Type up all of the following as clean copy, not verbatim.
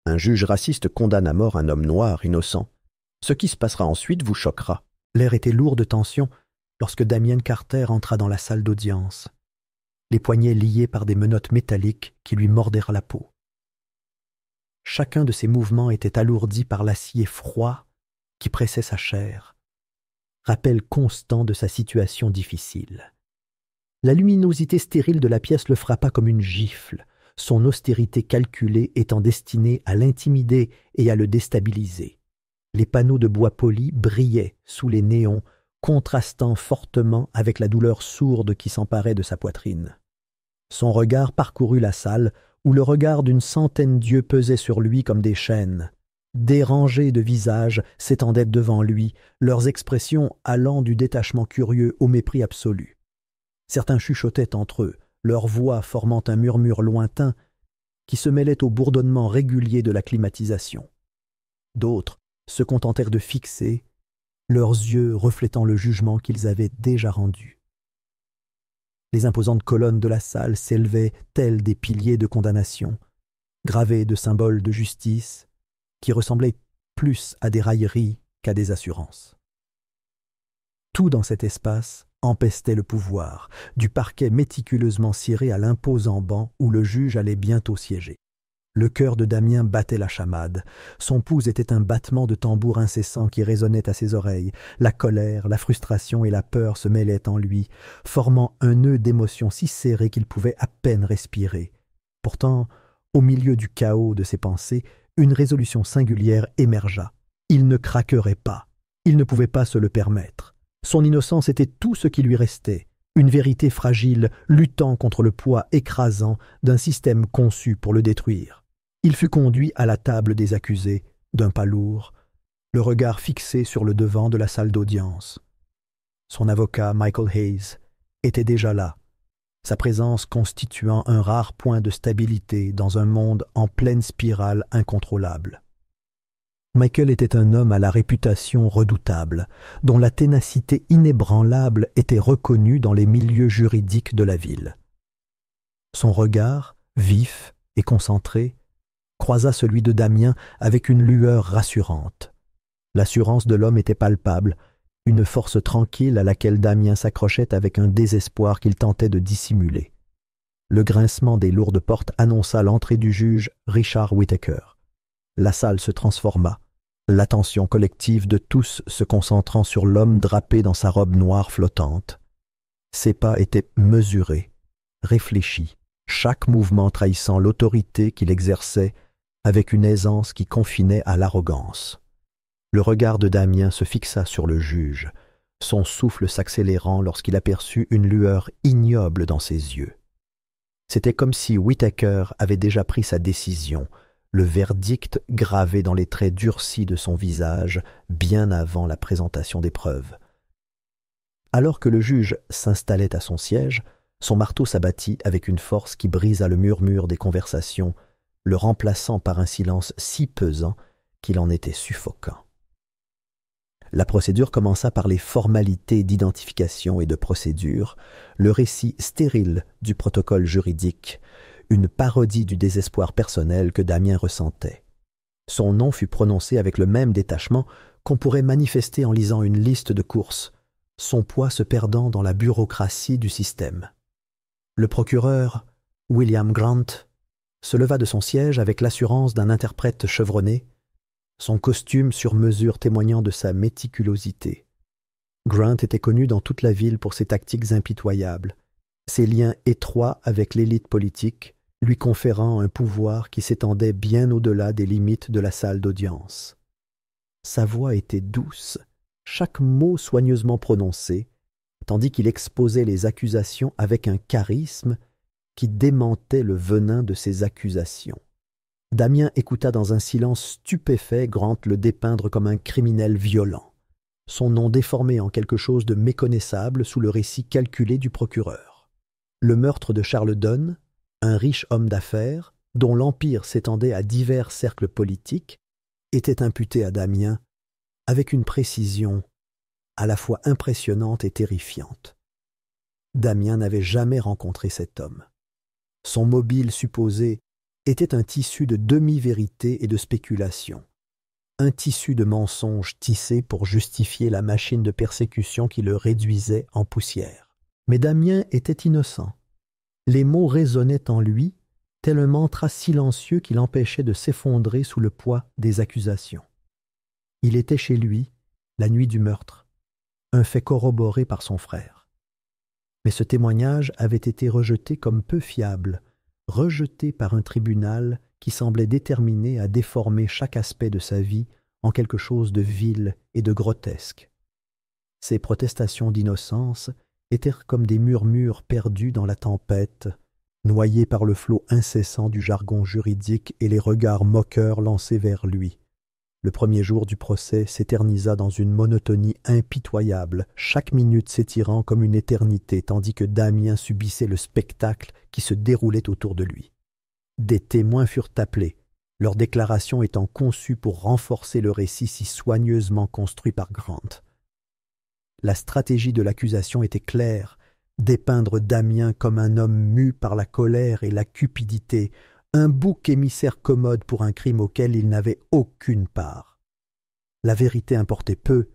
Un juge raciste condamne à mort un homme noir innocent. Ce qui se passera ensuite vous choquera. L'air était lourd de tension lorsque Damien Carter entra dans la salle d'audience, les poignets liés par des menottes métalliques qui lui mordèrent la peau. Chacun de ses mouvements était alourdi par l'acier froid qui pressait sa chair, rappel constant de sa situation difficile. La luminosité stérile de la pièce le frappa comme une gifle, son austérité calculée étant destinée à l'intimider et à le déstabiliser. Les panneaux de bois poli brillaient sous les néons, contrastant fortement avec la douleur sourde qui s'emparait de sa poitrine. Son regard parcourut la salle, où le regard d'une centaine d'yeux pesait sur lui comme des chaînes. Des rangées de visages s'étendaient devant lui, leurs expressions allant du détachement curieux au mépris absolu. Certains chuchotaient entre eux, leur voix formant un murmure lointain qui se mêlait au bourdonnement régulier de la climatisation. D'autres se contentèrent de fixer, leurs yeux reflétant le jugement qu'ils avaient déjà rendu. Les imposantes colonnes de la salle s'élevaient telles des piliers de condamnation, gravés de symboles de justice, qui ressemblaient plus à des railleries qu'à des assurances. Tout dans cet espace empestait le pouvoir, du parquet méticuleusement ciré à l'imposant banc où le juge allait bientôt siéger. Le cœur de Damien battait la chamade. Son pouls était un battement de tambour incessant qui résonnait à ses oreilles. La colère, la frustration et la peur se mêlaient en lui, formant un nœud d'émotions si serré qu'il pouvait à peine respirer. Pourtant, au milieu du chaos de ses pensées, une résolution singulière émergea. Il ne craquerait pas. Il ne pouvait pas se le permettre. Son innocence était tout ce qui lui restait. Une vérité fragile luttant contre le poids écrasant d'un système conçu pour le détruire. Il fut conduit à la table des accusés, d'un pas lourd, le regard fixé sur le devant de la salle d'audience. Son avocat, Michael Hayes, était déjà là, sa présence constituant un rare point de stabilité dans un monde en pleine spirale incontrôlable. Michael était un homme à la réputation redoutable, dont la ténacité inébranlable était reconnue dans les milieux juridiques de la ville. Son regard, vif et concentré, croisa celui de Damien avec une lueur rassurante. L'assurance de l'homme était palpable, une force tranquille à laquelle Damien s'accrochait avec un désespoir qu'il tentait de dissimuler. Le grincement des lourdes portes annonça l'entrée du juge Richard Whittaker. La salle se transforma, l'attention collective de tous se concentrant sur l'homme drapé dans sa robe noire flottante. Ses pas étaient mesurés, réfléchis, chaque mouvement trahissant l'autorité qu'il exerçait avec une aisance qui confinait à l'arrogance. Le regard de Damien se fixa sur le juge, son souffle s'accélérant lorsqu'il aperçut une lueur ignoble dans ses yeux. C'était comme si Whittaker avait déjà pris sa décision, le verdict gravé dans les traits durcis de son visage bien avant la présentation des preuves. Alors que le juge s'installait à son siège, son marteau s'abattit avec une force qui brisa le murmure des conversations, le remplaçant par un silence si pesant qu'il en était suffocant. La procédure commença par les formalités d'identification et de procédure, le récit stérile du protocole juridique, une parodie du désespoir personnel que Damien ressentait. Son nom fut prononcé avec le même détachement qu'on pourrait manifester en lisant une liste de courses, son poids se perdant dans la bureaucratie du système. Le procureur, William Grant, se leva de son siège avec l'assurance d'un interprète chevronné, son costume sur mesure témoignant de sa méticulosité. Grant était connu dans toute la ville pour ses tactiques impitoyables, ses liens étroits avec l'élite politique, lui conférant un pouvoir qui s'étendait bien au-delà des limites de la salle d'audience. Sa voix était douce, chaque mot soigneusement prononcé, tandis qu'il exposait les accusations avec un charisme qui démentait le venin de ses accusations. Damien écouta dans un silence stupéfait Grant le dépeindre comme un criminel violent, son nom déformé en quelque chose de méconnaissable sous le récit calculé du procureur. Le meurtre de Charles Dunn, un riche homme d'affaires, dont l'empire s'étendait à divers cercles politiques, était imputé à Damien avec une précision à la fois impressionnante et terrifiante. Damien n'avait jamais rencontré cet homme. Son mobile supposé était un tissu de demi-vérité et de spéculation, un tissu de mensonges tissés pour justifier la machine de persécution qui le réduisait en poussière. Mais Damien était innocent. Les mots résonnaient en lui, tel un mantra silencieux qui l'empêchait de s'effondrer sous le poids des accusations. Il était chez lui, la nuit du meurtre, un fait corroboré par son frère. Mais ce témoignage avait été rejeté comme peu fiable, rejeté par un tribunal qui semblait déterminé à déformer chaque aspect de sa vie en quelque chose de vil et de grotesque. Ses protestations d'innocence étaient comme des murmures perdus dans la tempête, noyés par le flot incessant du jargon juridique et les regards moqueurs lancés vers lui. Le premier jour du procès s'éternisa dans une monotonie impitoyable, chaque minute s'étirant comme une éternité, tandis que Damien subissait le spectacle qui se déroulait autour de lui. Des témoins furent appelés, leurs déclarations étant conçues pour renforcer le récit si soigneusement construit par Grant. La stratégie de l'accusation était claire, dépeindre Damien comme un homme mu par la colère et la cupidité, un bouc émissaire commode pour un crime auquel il n'avait aucune part. La vérité importait peu,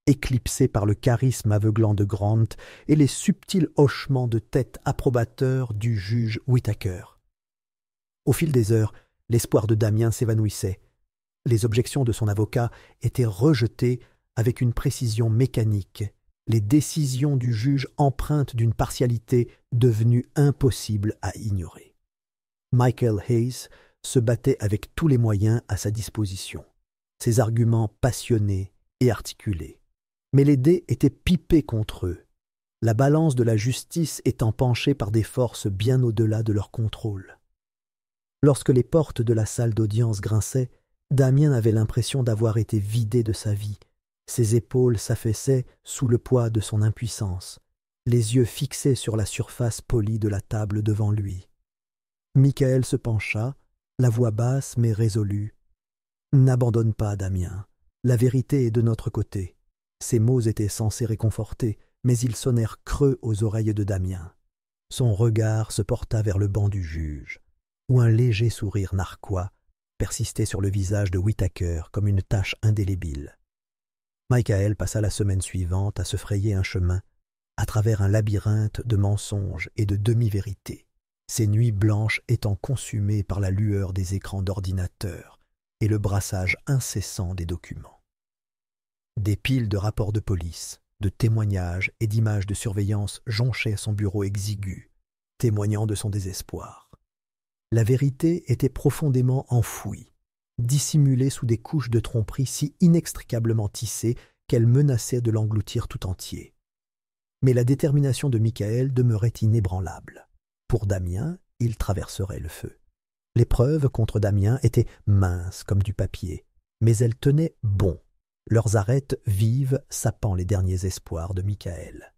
éclipsée par le charisme aveuglant de Grant et les subtils hochements de tête approbateurs du juge Whittaker. Au fil des heures, l'espoir de Damien s'évanouissait. Les objections de son avocat étaient rejetées avec une précision mécanique, les décisions du juge empreintes d'une partialité devenue impossible à ignorer. Michael Hayes se battait avec tous les moyens à sa disposition, ses arguments passionnés et articulés. Mais les dés étaient pipés contre eux, la balance de la justice étant penchée par des forces bien au-delà de leur contrôle. Lorsque les portes de la salle d'audience grinçaient, Damien avait l'impression d'avoir été vidé de sa vie. Ses épaules s'affaissaient sous le poids de son impuissance, les yeux fixés sur la surface polie de la table devant lui. Michael se pencha, la voix basse mais résolue. « N'abandonne pas, Damien. La vérité est de notre côté. » Ces mots étaient censés réconforter, mais ils sonnèrent creux aux oreilles de Damien. Son regard se porta vers le banc du juge, où un léger sourire narquois persistait sur le visage de Whittaker comme une tache indélébile. Michael passa la semaine suivante à se frayer un chemin à travers un labyrinthe de mensonges et de demi-vérités, ces nuits blanches étant consumées par la lueur des écrans d'ordinateur et le brassage incessant des documents. Des piles de rapports de police, de témoignages et d'images de surveillance jonchaient son bureau exigu, témoignant de son désespoir. La vérité était profondément enfouie, dissimulée sous des couches de tromperie si inextricablement tissées qu'elle menaçait de l'engloutir tout entier. Mais la détermination de Michael demeurait inébranlable. Pour Damien, il traverserait le feu. Les preuves contre Damien étaient minces comme du papier, mais elles tenaient bon, leurs arêtes vives sapant les derniers espoirs de Michael.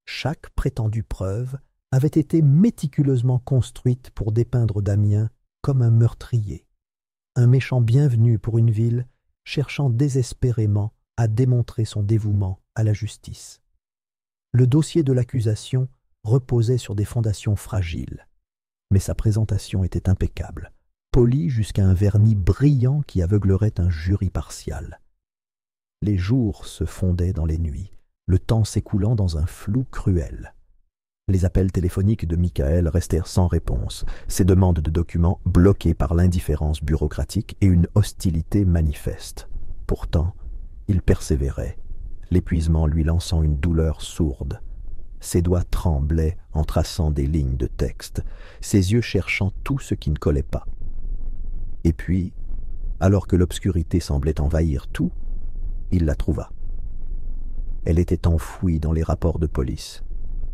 Chaque prétendue preuve avait été méticuleusement construite pour dépeindre Damien comme un meurtrier, un méchant bienvenu pour une ville cherchant désespérément à démontrer son dévouement à la justice. Le dossier de l'accusation reposait sur des fondations fragiles, mais sa présentation était impeccable, polie jusqu'à un vernis brillant qui aveuglerait un jury partial. Les jours se fondaient dans les nuits, le temps s'écoulant dans un flou cruel. Les appels téléphoniques de Michael restèrent sans réponse, ses demandes de documents bloquées par l'indifférence bureaucratique et une hostilité manifeste. Pourtant, il persévérait, l'épuisement lui lançant une douleur sourde. Ses doigts tremblaient en traçant des lignes de texte, ses yeux cherchant tout ce qui ne collait pas. Et puis, alors que l'obscurité semblait envahir tout, il la trouva. Elle était enfouie dans les rapports de police,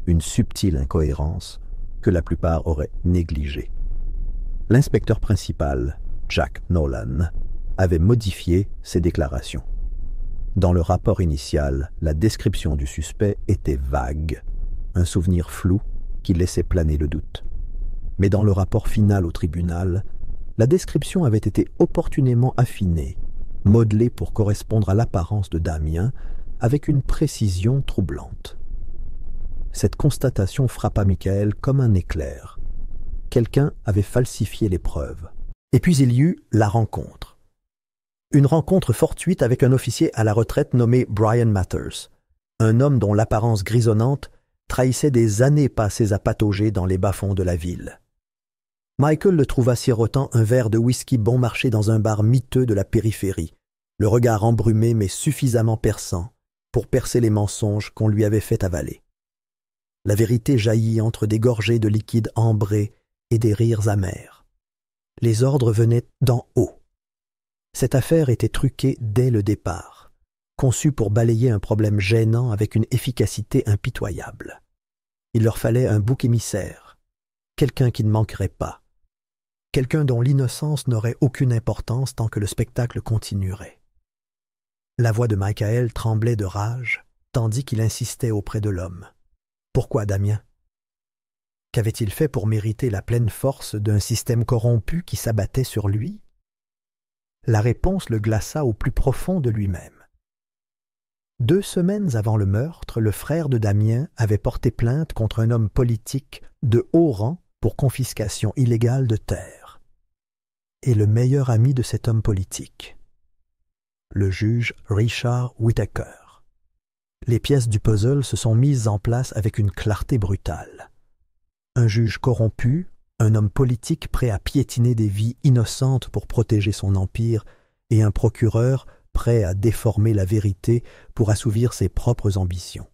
une subtile incohérence que la plupart auraient négligée. L'inspecteur principal, Jack Nolan, avait modifié ses déclarations. Dans le rapport initial, la description du suspect était vague, un souvenir flou qui laissait planer le doute. Mais dans le rapport final au tribunal, la description avait été opportunément affinée, modelée pour correspondre à l'apparence de Damien avec une précision troublante. Cette constatation frappa Michael comme un éclair. quelqu'un avait falsifié les preuves. Et puis il y eut la rencontre. Une rencontre fortuite avec un officier à la retraite nommé Brian Mathers, un homme dont l'apparence grisonnante trahissait des années passées à patauger dans les bas-fonds de la ville. Michael le trouva sirotant un verre de whisky bon marché dans un bar miteux de la périphérie, le regard embrumé mais suffisamment perçant pour percer les mensonges qu'on lui avait fait avaler. La vérité jaillit entre des gorgées de liquide ambré et des rires amers. Les ordres venaient d'en haut. Cette affaire était truquée dès le départ, conçue pour balayer un problème gênant avec une efficacité impitoyable. Il leur fallait un bouc émissaire, quelqu'un qui ne manquerait pas, quelqu'un dont l'innocence n'aurait aucune importance tant que le spectacle continuerait. La voix de Michael tremblait de rage, tandis qu'il insistait auprès de l'homme. Pourquoi Damien? Qu'avait-il fait pour mériter la pleine force d'un système corrompu qui s'abattait sur lui? La réponse le glaça au plus profond de lui-même. 2 semaines avant le meurtre, le frère de Damien avait porté plainte contre un homme politique de haut rang pour confiscation illégale de terres. Et le meilleur ami de cet homme politique, le juge Richard Whittaker. Les pièces du puzzle se sont mises en place avec une clarté brutale. Un juge corrompu, un homme politique prêt à piétiner des vies innocentes pour protéger son empire, et un procureur prêt à déformer la vérité pour assouvir ses propres ambitions.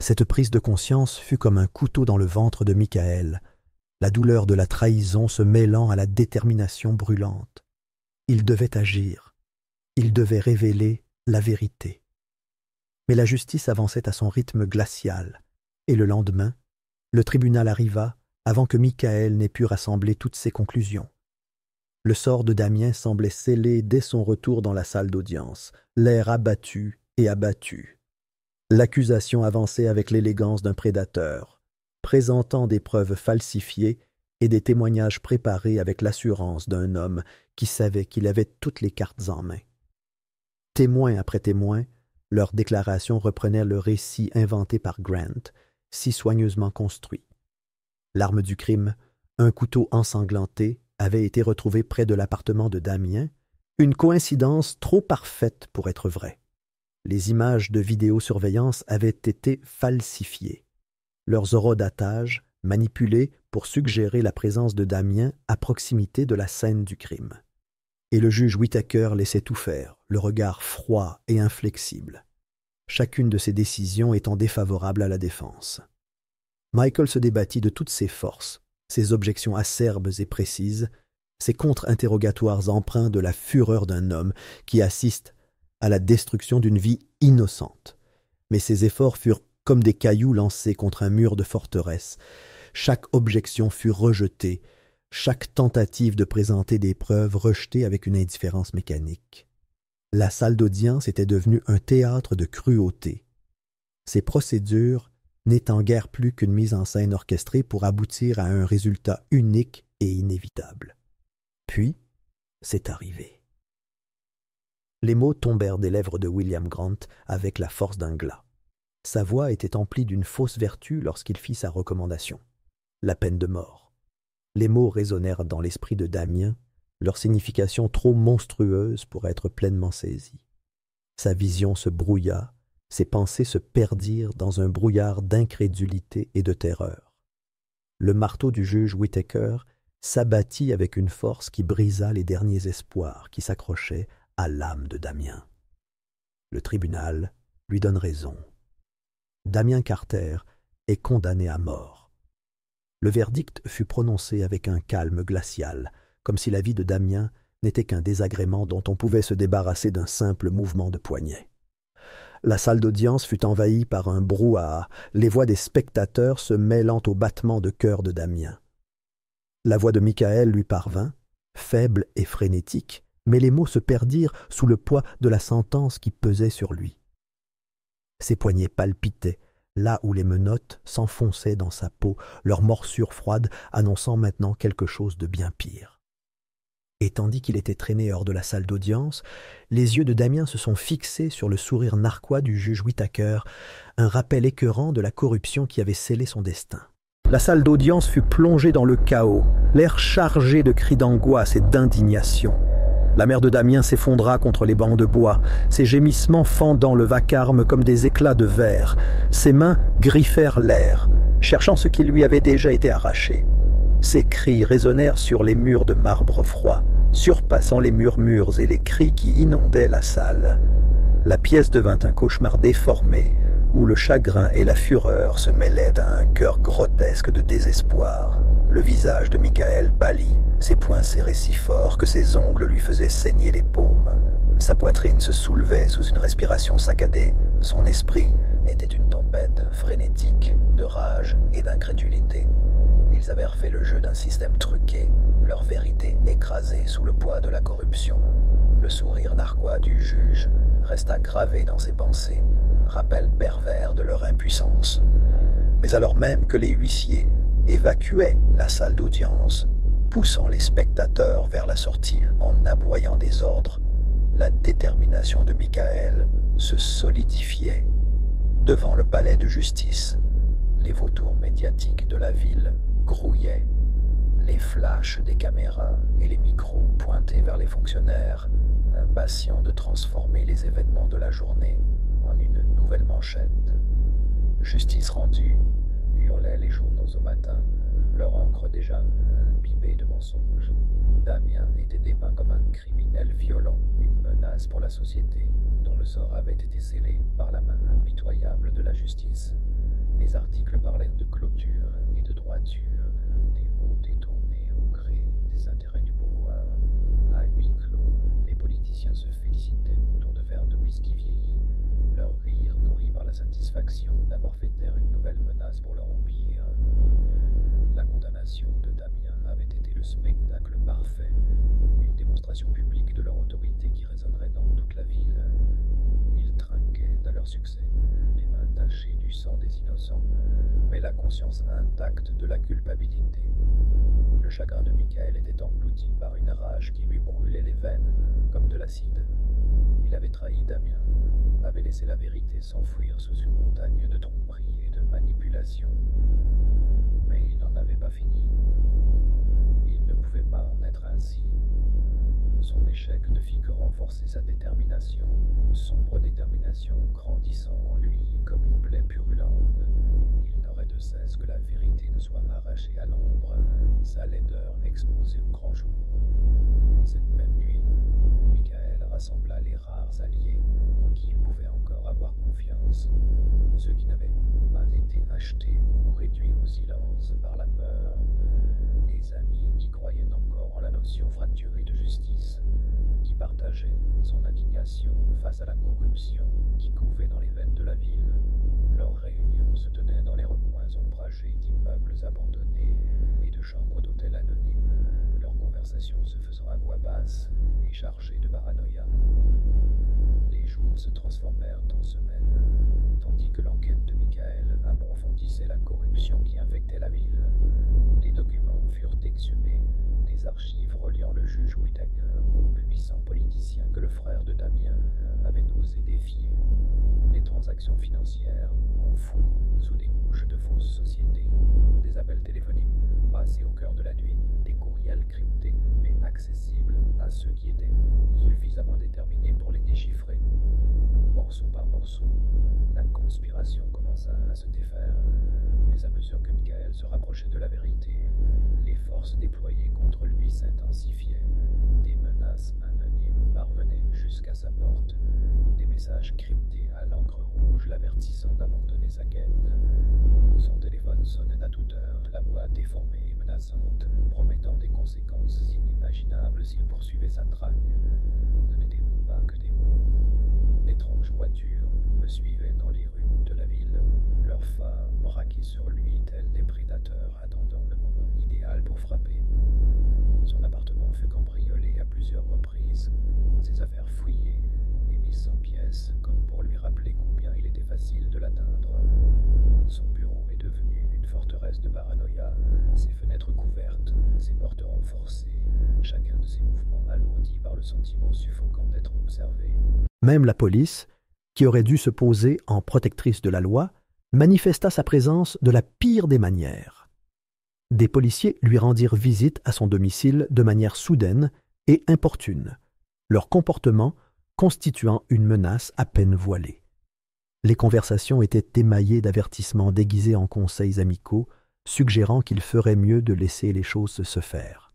Cette prise de conscience fut comme un couteau dans le ventre de Michael, la douleur de la trahison se mêlant à la détermination brûlante. Il devait agir, il devait révéler la vérité. Mais la justice avançait à son rythme glacial, et le lendemain, le tribunal arriva avant que Michael n'ait pu rassembler toutes ses conclusions. Le sort de Damien semblait scellé dès son retour dans la salle d'audience, l'air abattu et abattu. L'accusation avançait avec l'élégance d'un prédateur, présentant des preuves falsifiées et des témoignages préparés avec l'assurance d'un homme qui savait qu'il avait toutes les cartes en main. Témoin après témoin, leurs déclarations reprenaient le récit inventé par Grant, si soigneusement construit. L'arme du crime, un couteau ensanglanté, avait été retrouvé près de l'appartement de Damien, une coïncidence trop parfaite pour être vraie. Les images de vidéosurveillance avaient été falsifiées, leurs horodatage manipulés pour suggérer la présence de Damien à proximité de la scène du crime. Et le juge Whittaker laissait tout faire, le regard froid et inflexible, chacune de ses décisions étant défavorable à la défense. Michael se débattit de toutes ses forces, ses objections acerbes et précises, ses contre-interrogatoires empreints de la fureur d'un homme qui assiste à la destruction d'une vie innocente. Mais ses efforts furent comme des cailloux lancés contre un mur de forteresse. Chaque objection fut rejetée, chaque tentative de présenter des preuves rejetée avec une indifférence mécanique. La salle d'audience était devenue un théâtre de cruauté. Ces procédures n'étant guère plus qu'une mise en scène orchestrée pour aboutir à un résultat unique et inévitable. Puis, c'est arrivé. Les mots tombèrent des lèvres de William Grant avec la force d'un glas. Sa voix était emplie d'une fausse vertu lorsqu'il fit sa recommandation. La peine de mort. Les mots résonnèrent dans l'esprit de Damien, leur signification trop monstrueuse pour être pleinement saisie. Sa vision se brouilla, ses pensées se perdirent dans un brouillard d'incrédulité et de terreur. Le marteau du juge Whittaker s'abattit avec une force qui brisa les derniers espoirs qui s'accrochaient à l'âme de Damien. Le tribunal lui donne raison. Damien Carter est condamné à mort. Le verdict fut prononcé avec un calme glacial, comme si la vie de Damien n'était qu'un désagrément dont on pouvait se débarrasser d'un simple mouvement de poignet. La salle d'audience fut envahie par un brouhaha, les voix des spectateurs se mêlant aux battements de cœur de Damien. La voix de Michael lui parvint, faible et frénétique, mais les mots se perdirent sous le poids de la sentence qui pesait sur lui. Ses poignets palpitaient, là où les menottes s'enfonçaient dans sa peau, leur morsure froide annonçant maintenant quelque chose de bien pire. Et tandis qu'il était traîné hors de la salle d'audience, les yeux de Damien se sont fixés sur le sourire narquois du juge Whittaker, un rappel écœurant de la corruption qui avait scellé son destin. La salle d'audience fut plongée dans le chaos, l'air chargé de cris d'angoisse et d'indignation. La mère de Damien s'effondra contre les bancs de bois, ses gémissements fendant le vacarme comme des éclats de verre. Ses mains griffèrent l'air, cherchant ce qui lui avait déjà été arraché. Ses cris résonnèrent sur les murs de marbre froid, surpassant les murmures et les cris qui inondaient la salle. La pièce devint un cauchemar déformé, où le chagrin et la fureur se mêlaient à un cœur grotesque de désespoir. Le visage de Michael pâlit, ses poings serrés si fort que ses ongles lui faisaient saigner les paumes. Sa poitrine se soulevait sous une respiration saccadée. Son esprit était une tempête frénétique de rage et d'incrédulité. Ils avaient refait le jeu d'un système truqué, leur vérité écrasée sous le poids de la corruption. Le sourire narquois du juge resta gravé dans ses pensées, rappel pervers de leur impuissance. Mais alors même que les huissiers évacuaient la salle d'audience, poussant les spectateurs vers la sortie en aboyant des ordres, la détermination de Michael se solidifiait. Devant le palais de justice, les vautours médiatiques de la ville grouillaient. Les flashs des caméras et les micros pointés vers les fonctionnaires, impatients de transformer les événements de la journée en une nouvelle manchette. Justice rendue, hurlaient les journaux au matin, leur encre déjà imbibée de mensonges. Damien était dépeint comme un criminel violent, une menace pour la société, dont le sort avait été scellé par la main impitoyable de la justice. Les articles parlaient de clôture et de droiture, des mots détournés au gré des intérêts du pouvoir. À huis clos, les politiciens se félicitaient autour de verres de whisky vieilli, leur rire nourri par la satisfaction d'avoir fait taire une nouvelle menace pour leur empire. La condamnation de Damien avait été le spectacle parfait, une démonstration publique de leur autorité qui résonnerait dans toute la ville. Ils trinquaient à leur succès, les mains tachées du sang des innocents, mais la conscience intacte de la culpabilité. Le chagrin de Michael était englouti par une rage qui lui brûlait les veines comme de l'acide. Il avait trahi Damien, avait laissé la vérité s'enfouir sous une montagne de tromperie et de manipulation. Mais il n'en avait pas fini. Il ne pouvait pas en être ainsi. Son échec ne fit que renforcer sa détermination, une sombre détermination grandissant en lui comme une plaie purulente. Il n'aurait de cesse que la vérité ne soit arrachée à l'ombre, sa laideur exposée au grand jour. Cette même nuit, Michael rassembla les rares alliés en qui il pouvait encore avoir confiance, ceux qui n'avaient pas été achetés ou réduits au silence par la peur, des amis qui croyaient encore en la notion fracturée de justice, qui partageaient son indignation face à la corruption qui couvait dans les veines de la ville. Leurs réunions se tenaient dans les recoins ombragés d'immeubles abandonnés et de chambres d'hôtels anonymes, leurs conversations se faisant à voix basse et chargées de paranoïa. Les jours se transformèrent en semaines, tandis que l'enquête de Michael approfondissait la corruption qui infectait la ville. Des documents furent exhumés, des archives reliant le juge Whittaker au puissant politicien que le frère de Damien avait osé défier. Des transactions financières enfouies sous des couches de fausses sociétés, des appels téléphoniques passés au cœur de la nuit, des courriels cryptés mais accessibles à ceux qui étaient suffisamment déterminés pour les déchiffrer. Morceau par morceau, la conspiration commença à se défaire, mais à mesure que Michael se rapprochait de la vérité, les forces déployées contre lui s'intensifiaient. Des menaces anonymes parvenaient jusqu'à sa porte, des messages cryptés à l'encre rouge l'avertissant d'abandonner sa quête. Son téléphone sonnait à toute heure, la voix déformée et menaçante, promettant des conséquences inimaginables s'il poursuivait sa traque. Ce n'était pas que des mots. D'étranges voitures le suivaient dans les rues de la ville, leurs phares braqués sur lui tels des prédateurs attendant le moment idéal pour frapper. Son appartement fut cambriolé à plusieurs reprises, ses affaires fouillées et mises en pièces, comme pour lui rappeler combien il était facile de l'atteindre. Son bureau est devenu une forteresse de paranoïa, ses fenêtres couvertes, ses portes renforcées, chacun de ses mouvements alourdi par le sentiment suffocant d'être observé. Même la police, qui aurait dû se poser en protectrice de la loi, manifesta sa présence de la pire des manières. Des policiers lui rendirent visite à son domicile de manière soudaine et importune, leur comportement constituant une menace à peine voilée. Les conversations étaient émaillées d'avertissements déguisés en conseils amicaux, suggérant qu'il ferait mieux de laisser les choses se faire.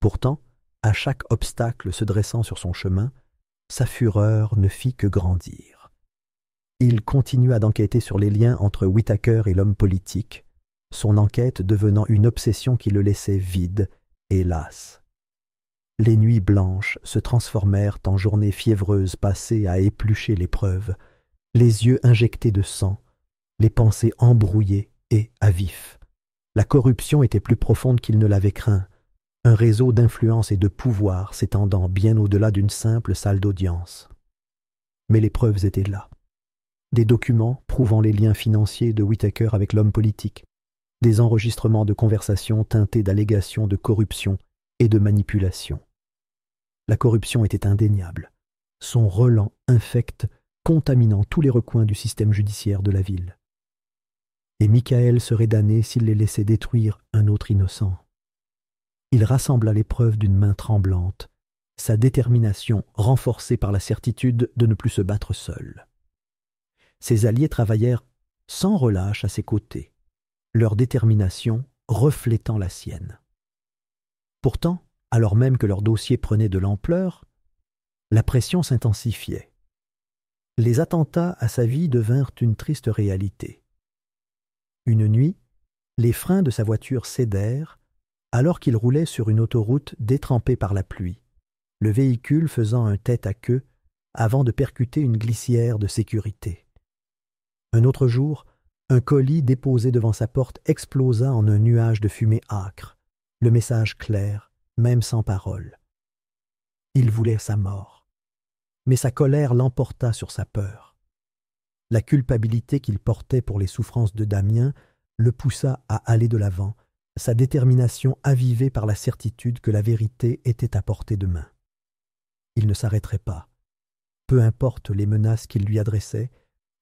Pourtant, à chaque obstacle se dressant sur son chemin, sa fureur ne fit que grandir. Il continua d'enquêter sur les liens entre Whittaker et l'homme politique, son enquête devenant une obsession qui le laissait vide et las. Les nuits blanches se transformèrent en journées fiévreuses passées à éplucher les preuves, les yeux injectés de sang, les pensées embrouillées et à vif. La corruption était plus profonde qu'il ne l'avait craint, un réseau d'influence et de pouvoir s'étendant bien au-delà d'une simple salle d'audience. Mais les preuves étaient là. Des documents prouvant les liens financiers de Whittaker avec l'homme politique, des enregistrements de conversations teintés d'allégations de corruption et de manipulation. La corruption était indéniable, son relent infect contaminant tous les recoins du système judiciaire de la ville. Et Michael serait damné s'il les laissait détruire un autre innocent. Il rassembla les preuves d'une main tremblante, sa détermination renforcée par la certitude de ne plus se battre seul. Ses alliés travaillèrent sans relâche à ses côtés, leur détermination reflétant la sienne. Pourtant, alors même que leur dossier prenait de l'ampleur, la pression s'intensifiait. Les attentats à sa vie devinrent une triste réalité. Une nuit, les freins de sa voiture cédèrent alors qu'il roulait sur une autoroute détrempée par la pluie, le véhicule faisant un tête-à-queue avant de percuter une glissière de sécurité. Un autre jour, un colis déposé devant sa porte explosa en un nuage de fumée âcre, le message clair, même sans parole. Il voulait sa mort, mais sa colère l'emporta sur sa peur. La culpabilité qu'il portait pour les souffrances de Damien le poussa à aller de l'avant, sa détermination avivée par la certitude que la vérité était à portée de main. Il ne s'arrêterait pas. Peu importe les menaces qu'il lui adressait,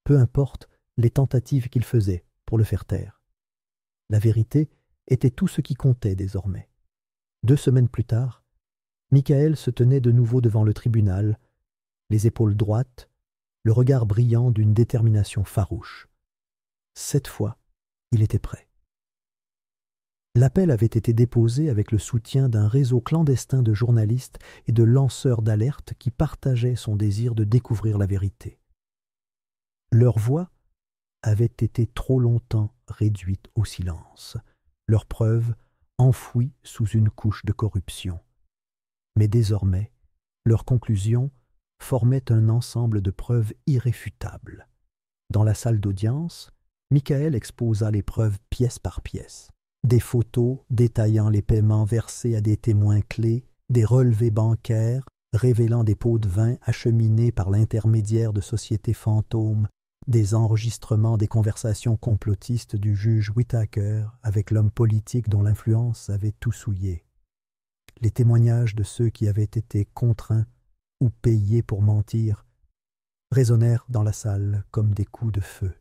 peu importe les tentatives qu'il faisait pour le faire taire. La vérité était tout ce qui comptait désormais. 2 semaines plus tard, Michael se tenait de nouveau devant le tribunal, les épaules droites, le regard brillant d'une détermination farouche. Cette fois, il était prêt. L'appel avait été déposé avec le soutien d'un réseau clandestin de journalistes et de lanceurs d'alerte qui partageaient son désir de découvrir la vérité. Leurs voix avaient été trop longtemps réduites au silence, leurs preuves enfouies sous une couche de corruption. Mais désormais, leurs conclusions formaient un ensemble de preuves irréfutables. Dans la salle d'audience, Michael exposa les preuves pièce par pièce. Des photos détaillant les paiements versés à des témoins clés, des relevés bancaires révélant des pots de vin acheminés par l'intermédiaire de sociétés fantômes, des enregistrements des conversations complotistes du juge Whittaker avec l'homme politique dont l'influence avait tout souillé. Les témoignages de ceux qui avaient été contraints ou payés pour mentir résonnèrent dans la salle comme des coups de feu.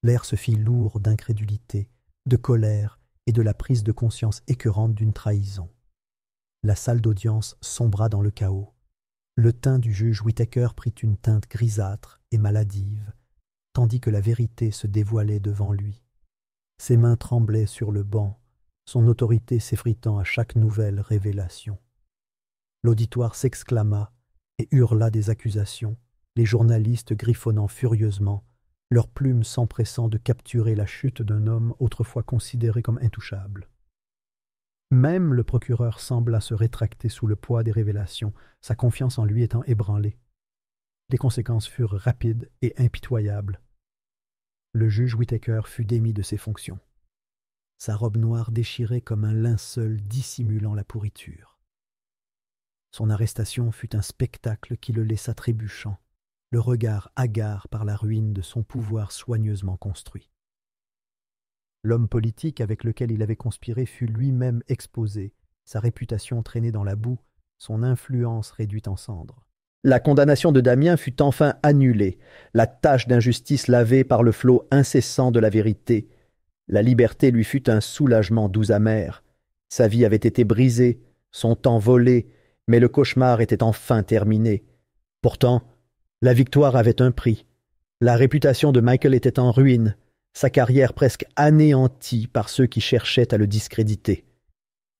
L'air se fit lourd d'incrédulité, de colère et de la prise de conscience écœurante d'une trahison. La salle d'audience sombra dans le chaos. Le teint du juge Whittaker prit une teinte grisâtre et maladive, tandis que la vérité se dévoilait devant lui. Ses mains tremblaient sur le banc, son autorité s'effritant à chaque nouvelle révélation. L'auditoire s'exclama et hurla des accusations, les journalistes griffonnant furieusement, leurs plumes s'empressant de capturer la chute d'un homme autrefois considéré comme intouchable. Même le procureur sembla se rétracter sous le poids des révélations, sa confiance en lui étant ébranlée. Les conséquences furent rapides et impitoyables. Le juge Whittaker fut démis de ses fonctions. Sa robe noire déchirée comme un linceul dissimulant la pourriture. Son arrestation fut un spectacle qui le laissa trébuchant, le regard hagard par la ruine de son pouvoir soigneusement construit. L'homme politique avec lequel il avait conspiré fut lui-même exposé, sa réputation traînée dans la boue, son influence réduite en cendres. La condamnation de Damien fut enfin annulée, la tache d'injustice lavée par le flot incessant de la vérité. La liberté lui fut un soulagement doux amer. Sa vie avait été brisée, son temps volé, mais le cauchemar était enfin terminé. Pourtant, la victoire avait un prix. La réputation de Michael était en ruine, sa carrière presque anéantie par ceux qui cherchaient à le discréditer.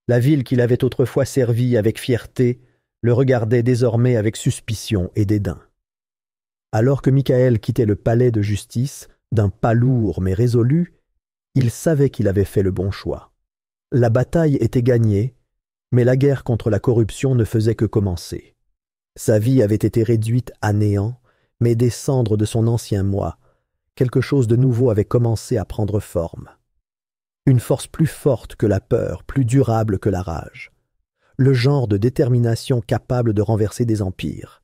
La ville qu'il avait autrefois servi avec fierté le regardait désormais avec suspicion et dédain. Alors que Michael quittait le palais de justice, d'un pas lourd mais résolu, il savait qu'il avait fait le bon choix. La bataille était gagnée, mais la guerre contre la corruption ne faisait que commencer. Sa vie avait été réduite à néant, mais des cendres de son ancien moi, quelque chose de nouveau avait commencé à prendre forme. Une force plus forte que la peur, plus durable que la rage. Le genre de détermination capable de renverser des empires.